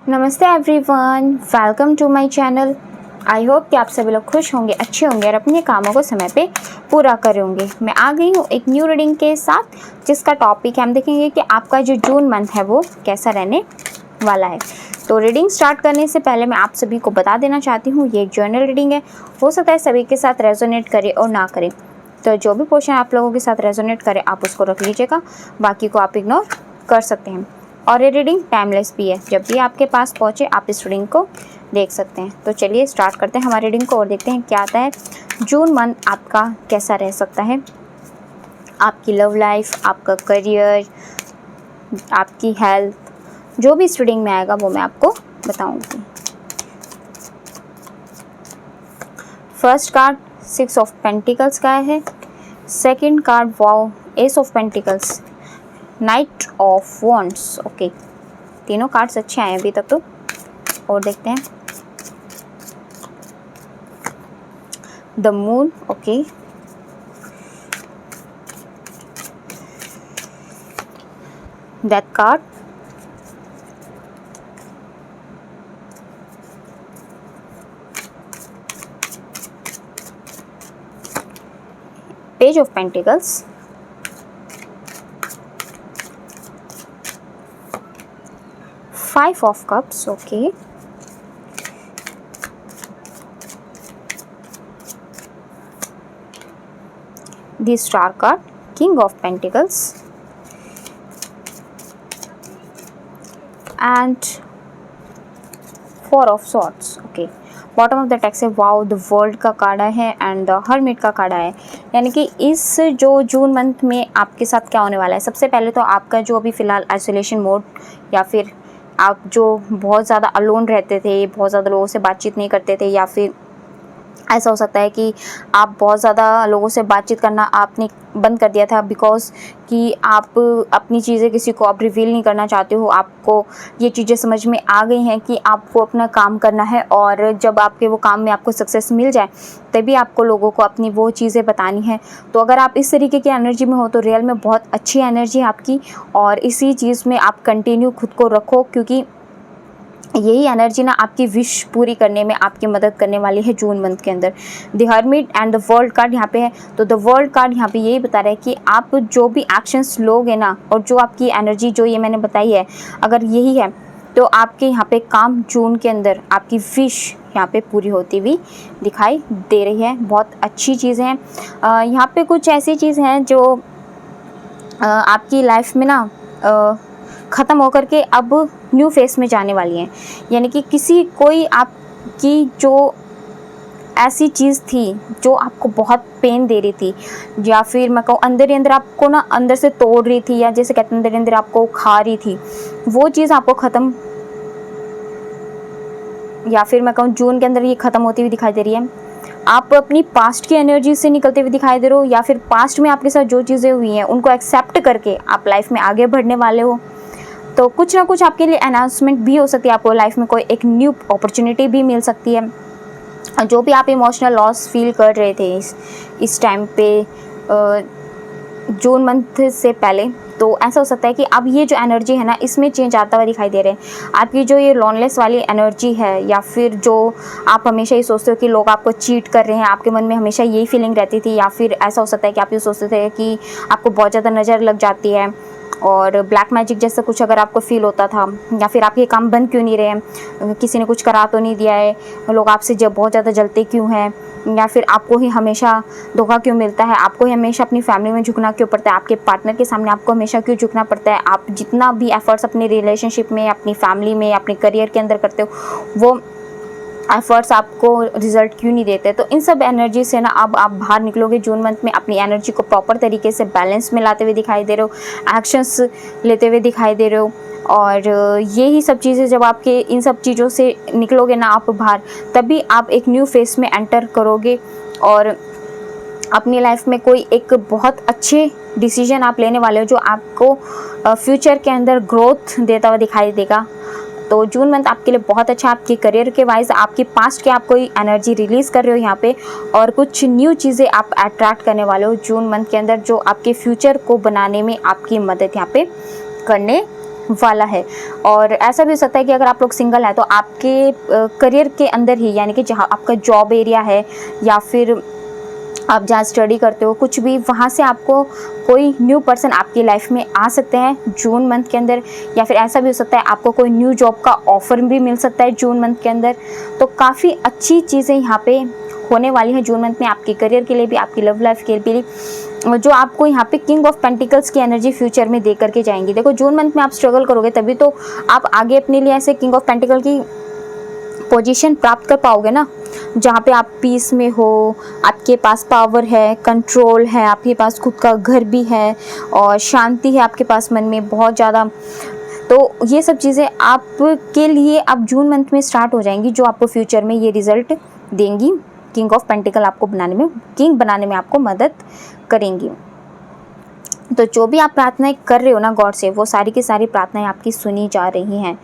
नमस्ते everyone, welcome to my channel. I hope कि आप सभी लोग खुश होंगे, अच्छे होंगे और अपने कामों को समय पे पूरा करे होंगे। मैं आ गई हूँ एक न्यू रीडिंग के साथ, जिसका टॉपिक हम देखेंगे कि आपका जो जून मंथ है वो कैसा रहने वाला है। तो रीडिंग स्टार्ट करने से पहले मैं आप सभी को बता देना चाहती हूँ, ये एक जर्नल रीडिंग है। हो सकता है सभी के साथ रेजोनेट करे और ना करे, तो जो भी पोर्शन आप लोगों के साथ रेजोनेट करे आप उसको रख लीजिएगा, बाकी को आप इग्नोर कर सकते हैं। और ये रीडिंग टाइमलेस भी है, जब भी आपके पास पहुँचे आप इस रीडिंग को देख सकते हैं। तो चलिए स्टार्ट करते हैं हमारी रीडिंग को और देखते हैं क्या आता है। जून मंथ आपका कैसा रह सकता है, आपकी लव लाइफ, आपका करियर, आपकी हेल्थ, जो भी इस रीडिंग में आएगा वो मैं आपको बताऊंगी। फर्स्ट कार्ड 6 ऑफ पेंटिकल्स का है। Second card wow, S of pentacles, night of wands. Okay, तीनों कार्ड्स अच्छे आए अभी तक तो। और देखते हैं the moon. Okay, death card, page of pentacles, five of cups. Okay, the star card, king of pentacles, and four of swords. Okay, bottom of the text है वाओ, द वर्ल्ड का कार्ड है and the hermit का card है। यानी कि इस जो June month में आपके साथ क्या होने वाला है। सबसे पहले तो आपका जो अभी फ़िलहाल आइसोलेशन मोड, या फिर आप जो बहुत ज़्यादा अलोन रहते थे, बहुत ज़्यादा लोगों से बातचीत नहीं करते थे, या फिर ऐसा हो सकता है कि आप बहुत ज़्यादा लोगों से बातचीत करना आपने बंद कर दिया था, बिकॉज़ कि आप अपनी चीज़ें किसी को आप रिवील नहीं करना चाहते हो। आपको ये चीज़ें समझ में आ गई हैं कि आपको अपना काम करना है, और जब आपके वो काम में आपको सक्सेस मिल जाए तभी आपको लोगों को अपनी वो चीज़ें बतानी है। तो अगर आप इस तरीके की एनर्जी में हो तो रियल में बहुत अच्छी एनर्जी है आपकी, और इसी चीज़ में आप कंटिन्यू खुद को रखो, क्योंकि यही एनर्जी ना आपकी विश पूरी करने में आपकी मदद करने वाली है जून मंथ के अंदर। The hermit and the world card यहाँ पे है। तो द वर्ल्ड कार्ड यहाँ पे यही बता रहा है कि आप जो भी एक्शंस लोगे ना, और जो आपकी एनर्जी जो ये मैंने बताई है, अगर यही है तो आपके यहाँ पे काम जून के अंदर आपकी विश यहाँ पे पूरी होती हुई दिखाई दे रही है। बहुत अच्छी चीज़ें हैं यहाँ पे। कुछ ऐसी चीज़ हैं जो आपकी लाइफ में ना ख़त्म होकर के अब न्यू फेस में जाने वाली हैं। यानी कि कोई आपकी जो ऐसी चीज़ थी जो आपको बहुत पेन दे रही थी, या फिर मैं कहूँ अंदर ही अंदर आपको ना अंदर से तोड़ रही थी, या जैसे कहते हैं अंदर ही अंदर आपको खा रही थी, वो चीज़ आपको ख़त्म, या फिर मैं कहूँ जून के अंदर ये ख़त्म होती हुई दिखाई दे रही है। आप अपनी पास्ट की एनर्जी से निकलते हुए दिखाई दे रहे हो, या फिर पास्ट में आपके साथ जो चीज़ें हुई हैं उनको एक्सेप्ट करके आप लाइफ में आगे बढ़ने वाले हो। तो कुछ ना कुछ आपके लिए अनाउंसमेंट भी हो सकती है, आपको लाइफ में कोई एक न्यू अपॉर्चुनिटी भी मिल सकती है। जो भी आप इमोशनल लॉस फील कर रहे थे इस टाइम पे जून मंथ से पहले, तो ऐसा हो सकता है कि अब ये जो एनर्जी है ना इसमें चेंज आता हुआ दिखाई दे रहे हैं। आपकी जो ये लॉनलेस वाली एनर्जी है, या फिर जो आप हमेशा ये सोचते हो कि लोग आपको चीट कर रहे हैं, आपके मन में हमेशा यही फीलिंग रहती थी, या फिर ऐसा हो सकता है कि आप ये सोचते थे कि आपको बहुत ज़्यादा नज़र लग जाती है, और ब्लैक मैजिक जैसा कुछ अगर आपको फील होता था, या फिर आपके काम बंद क्यों नहीं रहे हैं, किसी ने कुछ करा तो नहीं दिया है, लोग आपसे जब बहुत ज़्यादा जलते क्यों हैं, या फिर आपको ही हमेशा धोखा क्यों मिलता है, आपको ही हमेशा अपनी फैमिली में झुकना क्यों पड़ता है, आपके पार्टनर के सामने आपको हमेशा क्यों झुकना पड़ता है, आप जितना भी एफर्ट्स अपने रिलेशनशिप में, अपनी फैमिली में, अपने करियर के अंदर करते हो वो एफर्ट्स आपको रिजल्ट क्यों नहीं देते। तो इन सब एनर्जी से ना अब आप बाहर निकलोगे जून मंथ में, अपनी एनर्जी को प्रॉपर तरीके से बैलेंस में लाते हुए दिखाई दे रहे हो, एक्शंस लेते हुए दिखाई दे रहे हो। और यही सब चीज़ें जब आपके इन सब चीज़ों से निकलोगे ना आप बाहर, तभी आप एक न्यू फेस में एंटर करोगे, और अपनी लाइफ में कोई एक बहुत अच्छे डिसीजन आप लेने वाले हो जो आपको फ्यूचर के अंदर ग्रोथ देता हुआ दिखाई देगा। तो जून मंथ आपके लिए बहुत अच्छा, आपके करियर के वाइज, आपकी पास्ट के आप कोई एनर्जी रिलीज़ कर रहे हो यहाँ पे, और कुछ न्यू चीज़ें आप अट्रैक्ट करने वाले हो जून मंथ के अंदर, जो आपके फ्यूचर को बनाने में आपकी मदद यहाँ पे करने वाला है। और ऐसा भी हो सकता है कि अगर आप लोग सिंगल हैं तो आपके करियर के अंदर ही, यानी कि जहाँ आपका जॉब एरिया है या फिर आप जहाँ स्टडी करते हो, कुछ भी, वहाँ से आपको कोई न्यू पर्सन आपकी लाइफ में आ सकते हैं जून मंथ के अंदर। या फिर ऐसा भी हो सकता है आपको कोई न्यू जॉब का ऑफर भी मिल सकता है जून मंथ के अंदर। तो काफ़ी अच्छी चीज़ें यहाँ पे होने वाली हैं जून मंथ में, आपके करियर के लिए भी, आपकी लव लाइफ के लिए, जो आपको यहाँ पे किंग ऑफ पेंटिकल्स की एनर्जी फ्यूचर में दे करके जाएंगी। देखो जून मंथ में आप स्ट्रगल करोगे तभी तो आप आगे अपने लिए ऐसे किंग ऑफ पेंटिकल की पोजीशन प्राप्त कर पाओगे ना, जहाँ पे आप पीस में हो, आपके पास पावर है, कंट्रोल है, आपके पास खुद का घर भी है और शांति है आपके पास मन में बहुत ज़्यादा। तो ये सब चीज़ें आपके लिए अब जून मंथ में स्टार्ट हो जाएंगी, जो आपको फ्यूचर में ये रिज़ल्ट देंगी, किंग ऑफ पेंटिकल आपको बनाने में, किंग बनाने में आपको मदद करेंगी। तो जो भी आप प्रार्थनाएं कर रहे हो ना गॉड से, वो सारी की सारी प्रार्थनाएं आपकी सुनी जा रही हैं।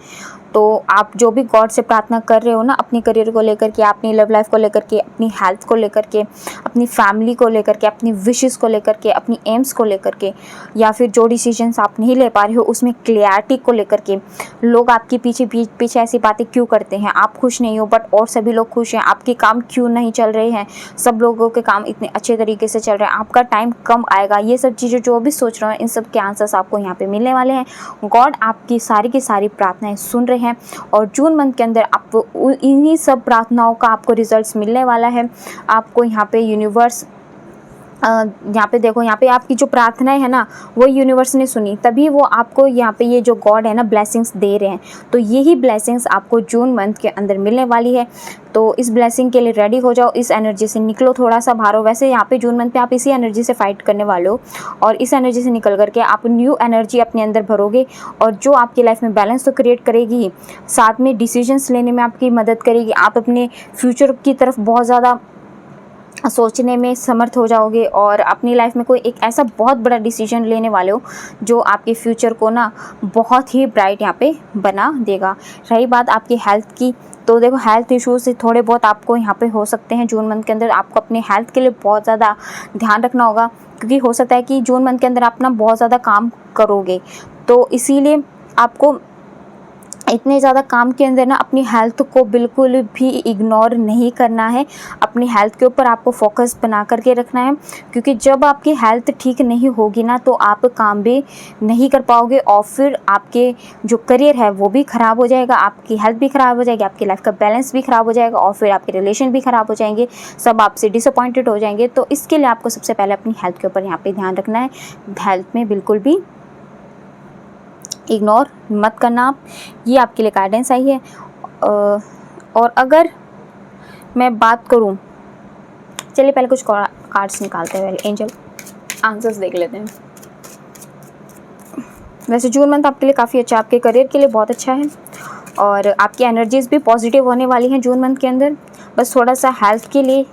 तो आप जो भी गॉड से प्रार्थना कर रहे हो ना, अपने करियर को लेकर के, अपनी लव लाइफ को लेकर के, अपनी हेल्थ को लेकर के, अपनी फैमिली को लेकर के, अपनी विशेस को लेकर के, अपनी एम्स को लेकर के, या फिर जो डिसीजंस आप नहीं ले पा रहे हो उसमें क्लैरिटी को लेकर के, लोग आपके पीछे ऐसी बातें क्यों करते हैं, आप खुश नहीं हो बट और सभी लोग खुश हैं, आपके काम क्यों नहीं चल रहे हैं, सब लोगों के काम इतने अच्छे तरीके से चल रहे हैं, आपका टाइम कम आएगा, ये सब चीज़ें जो भी सोच रहे हो इन सब के आंसर्स आपको यहाँ पे मिलने वाले हैं। गॉड आपकी सारी की सारी प्रार्थनाएं सुन रहे हैं और जून मंथ के अंदर आपको इन्हीं सब प्रार्थनाओं का आपको रिजल्ट्स मिलने वाला है। आपको यहाँ पे यूनिवर्स, यहाँ पे देखो, यहाँ पे आपकी जो प्रार्थनाएं है ना वो यूनिवर्स ने सुनी, तभी वो आपको यहाँ पे ये जो गॉड है ना ब्लेसिंग्स दे रहे हैं। तो यही ब्लेसिंग्स आपको जून मंथ के अंदर मिलने वाली है। तो इस ब्लेसिंग के लिए रेडी हो जाओ, इस एनर्जी से निकलो, थोड़ा सा बाहर हो। वैसे यहाँ पे जून मंथ पे आप इसी एनर्जी से फाइट करने वाले हो और इस एनर्जी से निकल करके आप न्यू एनर्जी अपने अंदर भरोगे और जो आपकी लाइफ में बैलेंस तो क्रिएट करेगी, साथ में डिसीजंस लेने में आपकी मदद करेगी। आप अपने फ्यूचर की तरफ बहुत ज़्यादा सोचने में समर्थ हो जाओगे और अपनी लाइफ में कोई एक ऐसा बहुत बड़ा डिसीजन लेने वाले हो जो आपके फ्यूचर को ना बहुत ही ब्राइट यहाँ पे बना देगा। रही बात आपकी हेल्थ की, तो देखो हेल्थ इश्यूज से थोड़े बहुत आपको यहाँ पे हो सकते हैं जून मंथ के अंदर। आपको अपने हेल्थ के लिए बहुत ज़्यादा ध्यान रखना होगा, क्योंकि हो सकता है कि जून मंथ के अंदर आप ना बहुत ज़्यादा काम करोगे, तो इसीलिए आपको इतने ज़्यादा काम के अंदर ना अपनी हेल्थ को बिल्कुल भी इग्नोर नहीं करना है। अपनी हेल्थ के ऊपर आपको फोकस बना करके रखना है, क्योंकि जब आपकी हेल्थ ठीक नहीं होगी ना तो आप काम भी नहीं कर पाओगे और फिर आपके जो करियर है वो भी ख़राब हो जाएगा, आपकी हेल्थ भी ख़राब हो जाएगी, आपकी लाइफ का बैलेंस भी ख़राब हो जाएगा और फिर आपके रिलेशन भी ख़राब हो जाएंगे, सब आपसे डिसअपॉइंटेड हो जाएंगे। तो इसके लिए आपको सबसे पहले अपनी हेल्थ के ऊपर यहाँ पर ध्यान रखना है। हेल्थ में बिल्कुल भी इग्नोर मत करना आप, ये आपके लिए गाइडेंस आई है। और अगर मैं बात करूं, चलिए पहले कुछ कार्ड्स निकालते हैं, पहले एंजल आंसर्स देख लेते हैं। वैसे जून मंथ आपके लिए काफ़ी अच्छा, आपके करियर के लिए बहुत अच्छा है और आपकी एनर्जीज भी पॉजिटिव होने वाली हैं जून मंथ के अंदर। बस थोड़ा सा हेल्थ के लिए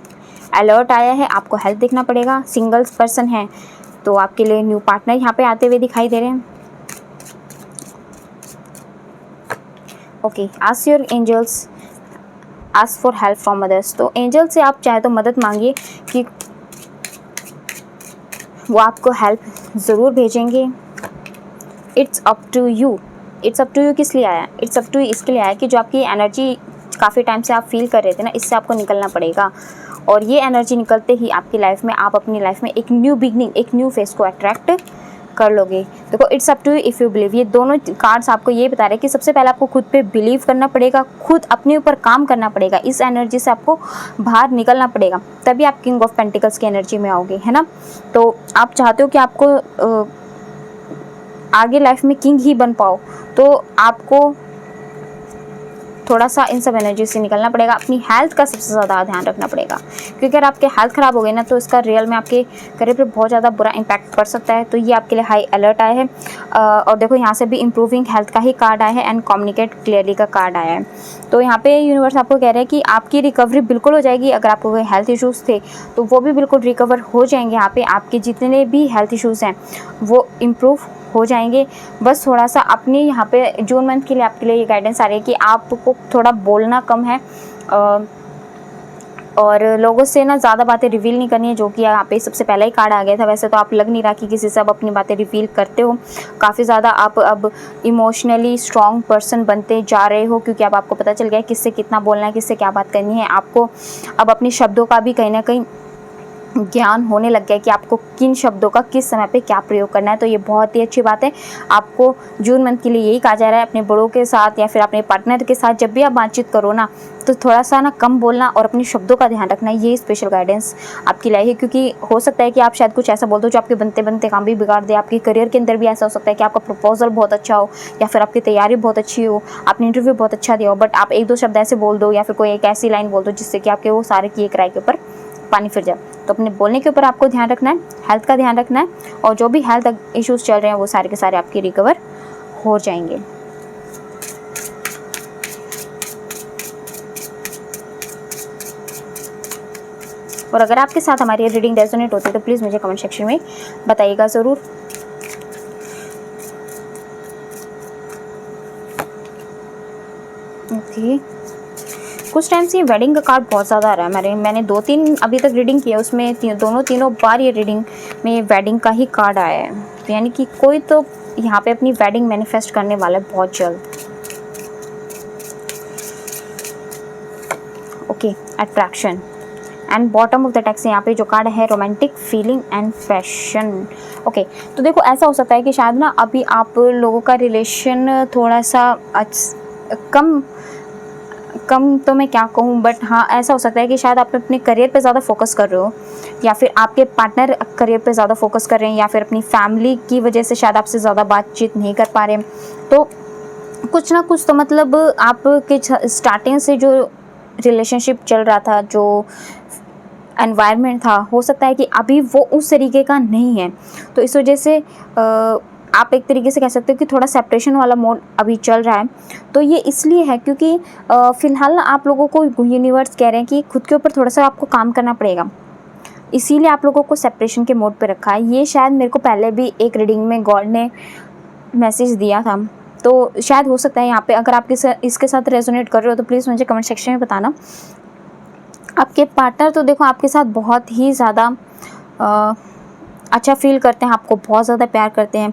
अलर्ट आया है, आपको हेल्थ देखना पड़ेगा। सिंगल्स पर्सन हैं तो आपके लिए न्यू पार्टनर यहाँ पे आते हुए दिखाई दे रहे हैं। Okay, ask your angels, ask for help from others. तो एंजल से आप चाहे तो मदद मांगिए कि वो आपको हेल्प ज़रूर भेजेंगे। It's up to you. It's up to you किस लिए आया? इट्स अप टू यू इसके लिए आया कि जो आपकी एनर्जी काफ़ी टाइम से आप फील कर रहे थे ना, इससे आपको निकलना पड़ेगा और ये एनर्जी निकलते ही आपकी लाइफ में, आप अपनी लाइफ में एक न्यू बिगनिंग, एक न्यू फेस को अट्रैक्ट कर लोगे। देखो it's up to you if you believe, ये दोनों कार्ड्स आपको ये बता रहे हैं कि सबसे पहले आपको खुद पे बिलीव करना पड़ेगा, खुद अपने ऊपर काम करना पड़ेगा, इस एनर्जी से आपको बाहर निकलना पड़ेगा, तभी आप किंग ऑफ पेंटिकल्स की एनर्जी में आओगे, है ना। तो आप चाहते हो कि आपको आगे लाइफ में किंग ही बन पाओ, तो आपको थोड़ा सा इन सब एनर्जी से निकलना पड़ेगा। अपनी हेल्थ का सबसे ज़्यादा ध्यान रखना पड़ेगा, क्योंकि अगर आपके हेल्थ ख़राब हो गई ना तो इसका रियल में आपके करियर पे बहुत ज़्यादा बुरा इम्पैक्ट पड़ सकता है। तो ये आपके लिए हाई अलर्ट आया है। और देखो यहाँ से भी इम्प्रूविंग हेल्थ का ही कार्ड आया है एंड कम्युनिकेट क्लियरली का कार्ड आया है। तो यहाँ पे यूनिवर्स आपको कह रहे हैं कि आपकी रिकवरी बिल्कुल हो जाएगी। अगर आपको कोई हेल्थ इशूज़ थे तो वो भी बिल्कुल रिकवर हो जाएंगे। यहाँ पे आपके जितने भी हेल्थ इशूज़ हैं वो इम्प्रूव हो जाएंगे। बस थोड़ा सा अपनी यहाँ पे जून मंथ के लिए आपके लिए ये गाइडेंस आ रही है कि आपको थोड़ा बोलना कम है और लोगों से ना ज़्यादा बातें रिवील नहीं करनी है, जो कि यहाँ पे सबसे पहला ही कार्ड आ गया था। वैसे तो आप लग नहीं रहा कि किसी से आप अपनी बातें रिवील करते हो, काफ़ी ज़्यादा आप अब इमोशनली स्ट्रॉन्ग पर्सन बनते जा रहे हो, क्योंकि अब आपको पता चल गया है किससे कितना बोलना है, किससे क्या बात करनी है। आपको अब अपने शब्दों का भी कहीं ना कहीं ज्ञान होने लग गया है कि आपको किन शब्दों का किस समय पे क्या प्रयोग करना है। तो ये बहुत ही अच्छी बात है। आपको जून मंथ के लिए यही कहा जा रहा है, अपने बड़ों के साथ या फिर अपने पार्टनर के साथ जब भी आप बातचीत करो ना, तो थोड़ा सा ना कम बोलना और अपने शब्दों का ध्यान रखना। ये स्पेशल गाइडेंस आपकी लाई है, क्योंकि हो सकता है कि आप शायद कुछ ऐसा बोल दो जो आपके बनते बनते काम भी बिगाड़ दे। आपके करियर के अंदर भी ऐसा हो सकता है कि आपका प्रपोजल बहुत अच्छा हो या फिर आपकी तैयारी बहुत अच्छी हो, आपने इंटरव्यू बहुत अच्छा दिया हो, बट आप एक दो शब्द ऐसे बोल दो या फिर कोई एक ऐसी लाइन बोल दो जिससे कि आपके वो सारे किए कराए के ऊपर पानी फिर जाए। तो अपने बोलने के ऊपर आपको ध्यान रखना है, हेल्थ का ध्यान रखना है, और जो भी हेल्थ इश्यूज चल रहे हैं वो सारे के सारे आपके रिकवर हो जाएंगे। और अगर आपके साथ हमारी रीडिंग रेजोनेट होती है तो प्लीज़ मुझे कमेंट सेक्शन में बताइएगा ज़रूर। ओके, कुछ टाइम से ये वेडिंग का कार्ड बहुत ज़्यादा आ रहा है। मैंने 2-3 अभी तक रीडिंग किया, उसमें तीनों बार ये रीडिंग में वेडिंग का ही कार्ड आया है। तो यानी कि कोई तो यहाँ पे अपनी वेडिंग मैनिफेस्ट करने वाला है बहुत जल्द। Okay, attraction and bottom of the text यहाँ पे जो कार्ड है romantic feeling and passion. Okay, तो देखो ऐसा हो सकता है कि शायद ना अभी आप लोगों का रिलेशन थोड़ा सा कम तो मैं क्या कहूँ, बट हाँ ऐसा हो सकता है कि शायद आप अपने करियर पे ज़्यादा फोकस कर रहे हो, या फिर आपके पार्टनर करियर पे ज़्यादा फोकस कर रहे हैं, या फिर अपनी फैमिली की वजह से शायद आपसे ज़्यादा बातचीत नहीं कर पा रहे हैं। तो कुछ ना कुछ तो मतलब आपके स्टार्टिंग से जो रिलेशनशिप चल रहा था, जो एनवायरनमेंट था, हो सकता है कि अभी वो उस तरीके का नहीं है। तो इस वजह से आप एक तरीके से कह सकते हो कि थोड़ा सेपरेशन वाला मोड अभी चल रहा है। तो ये इसलिए है क्योंकि फ़िलहाल ना आप लोगों को यूनिवर्स कह रहे हैं कि खुद के ऊपर थोड़ा सा आपको काम करना पड़ेगा, इसीलिए आप लोगों को सेपरेशन के मोड पे रखा है। ये शायद मेरे को पहले भी एक रीडिंग में गॉड ने मैसेज दिया था, तो शायद हो सकता है यहाँ पे अगर आप इसके साथ रेजोनेट कर रहे हो तो प्लीज़ मुझे कमेंट सेक्शन में बताना। आपके पार्टनर तो देखो आपके साथ बहुत ही ज़्यादा अच्छा फील करते हैं, आपको बहुत ज़्यादा प्यार करते हैं।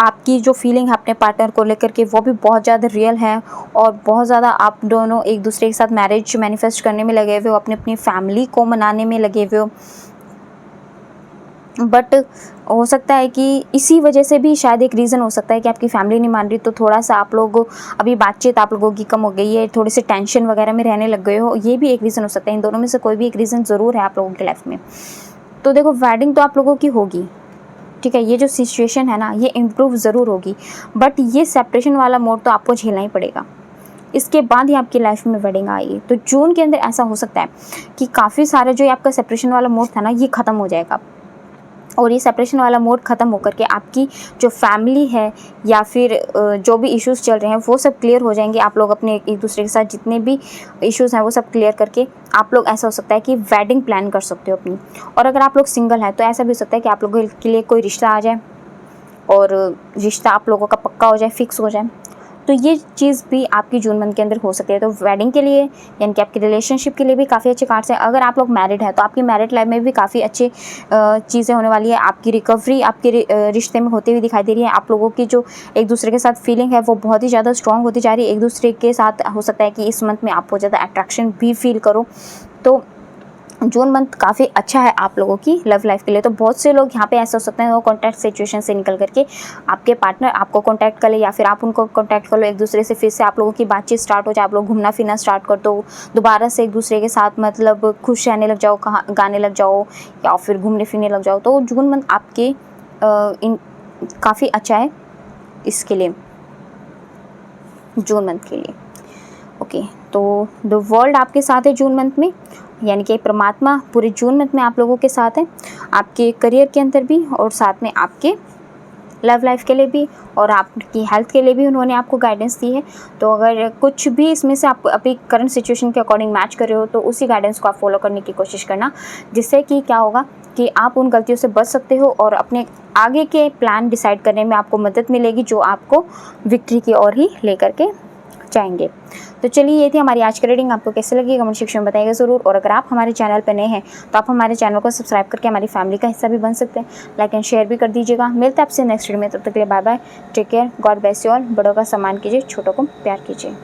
आपकी जो फीलिंग है अपने पार्टनर को लेकर के वो भी बहुत ज़्यादा रियल है, और बहुत ज़्यादा आप दोनों एक दूसरे के साथ मैरिज मैनिफेस्ट करने में लगे हुए हो, अपनी अपनी फैमिली को मनाने में लगे हुए हो। बट हो सकता है कि इसी वजह से भी शायद एक रीज़न हो सकता है कि आपकी फैमिली नहीं मान रही, तो थोड़ा सा आप लोग अभी बातचीत आप लोगों की कम हो गई है, थोड़े से टेंशन वगैरह में रहने लग गए हो। ये भी एक रीज़न हो सकता है। इन दोनों में से कोई भी एक रीज़न ज़रूर है आप लोगों की लाइफ में। तो देखो वेडिंग तो आप लोगों की होगी, ठीक है, ये जो सिचुएशन है ना ये इम्प्रूव ज़रूर होगी, बट ये सेपरेशन वाला मोड तो आपको झेलना ही पड़ेगा। इसके बाद ही आपकी लाइफ में वेडिंग आएगी। तो जून के अंदर ऐसा हो सकता है कि काफ़ी सारे जो आपका सेपरेशन वाला मोड था ना ये ख़त्म हो जाएगा, और ये सेपरेशन वाला मोड ख़त्म होकर के आपकी जो फैमिली है या फिर जो भी इश्यूज़ चल रहे हैं वो सब क्लियर हो जाएंगे। आप लोग अपने एक दूसरे के साथ जितने भी इश्यूज़ हैं वो सब क्लियर करके आप लोग ऐसा हो सकता है कि वेडिंग प्लान कर सकते हो अपनी। और अगर आप लोग सिंगल हैं तो ऐसा भी हो सकता है कि आप लोगों के लिए कोई रिश्ता आ जाए और रिश्ता आप लोगों का पक्का हो जाए, फिक्स हो जाए। तो ये चीज़ भी आपकी जून मंथ के अंदर हो सकती है। तो वेडिंग के लिए यानी कि आपकी रिलेशनशिप के लिए भी काफ़ी अच्छे कार्ड्स हैं। अगर आप लोग मैरिड हैं तो आपकी मैरिड लाइफ में भी काफ़ी अच्छी चीज़ें होने वाली है। आपकी रिकवरी आपके रिश्ते में होते हुए दिखाई दे रही है। आप लोगों की जो एक दूसरे के साथ फीलिंग है वो बहुत ही ज़्यादा स्ट्रॉन्ग होती जा रही है। एक दूसरे के साथ हो सकता है कि इस मंथ में आप बहुत ज़्यादा अट्रैक्शन भी फील करो। तो जून मंथ काफ़ी अच्छा है आप लोगों की लव लाइफ के लिए। तो बहुत से लोग यहाँ पे ऐसा हो सकते हैं वो कॉन्टैक्ट सिचुएशन से निकल करके आपके पार्टनर आपको कॉन्टैक्ट कर ले, या फिर आप उनको कॉन्टैक्ट कर लो, एक दूसरे से फिर से आप लोगों की बातचीत स्टार्ट हो जाए, आप लोग घूमना फिरना स्टार्ट कर दो, दोबारा से एक दूसरे के साथ मतलब खुश रहने लग जाओ, कहाँ गाने लग जाओ या फिर घूमने फिरने लग जाओ। तो जून मंथ आपके काफ़ी अच्छा है इसके लिए, जून मंथ के लिए। ओके, तो द वर्ल्ड आपके साथ है जून मंथ में, यानी कि परमात्मा पूरे जून मंथ में आप लोगों के साथ है, आपके करियर के अंदर भी और साथ में आपके लव लाइफ के लिए भी और आपकी हेल्थ के लिए भी उन्होंने आपको गाइडेंस दी है। तो अगर कुछ भी इसमें से आप अभी करंट सिचुएशन के अकॉर्डिंग मैच कर रहे हो तो उसी गाइडेंस को आप फॉलो करने की कोशिश करना, जिससे कि क्या होगा कि आप उन गलतियों से बच सकते हो और अपने आगे के प्लान डिसाइड करने में आपको मदद मिलेगी, जो आपको विक्ट्री की ओर ही लेकर के जाएंगे। तो चलिए ये थी हमारी आज की रीडिंग। आपको कैसे लगी कमेंट सेक्शन में बताइएगा ज़रूर। और अगर आप हमारे चैनल पर नए हैं तो आप हमारे चैनल को सब्सक्राइब करके हमारी फैमिली का हिस्सा भी बन सकते हैं। लाइक एंड शेयर भी कर दीजिएगा। मिलते हैं आपसे नेक्स्ट वीडियो में, तब तक के लिए bye bye, take care, God bless you all. बड़ों का सम्मान कीजिए, छोटों को प्यार कीजिए।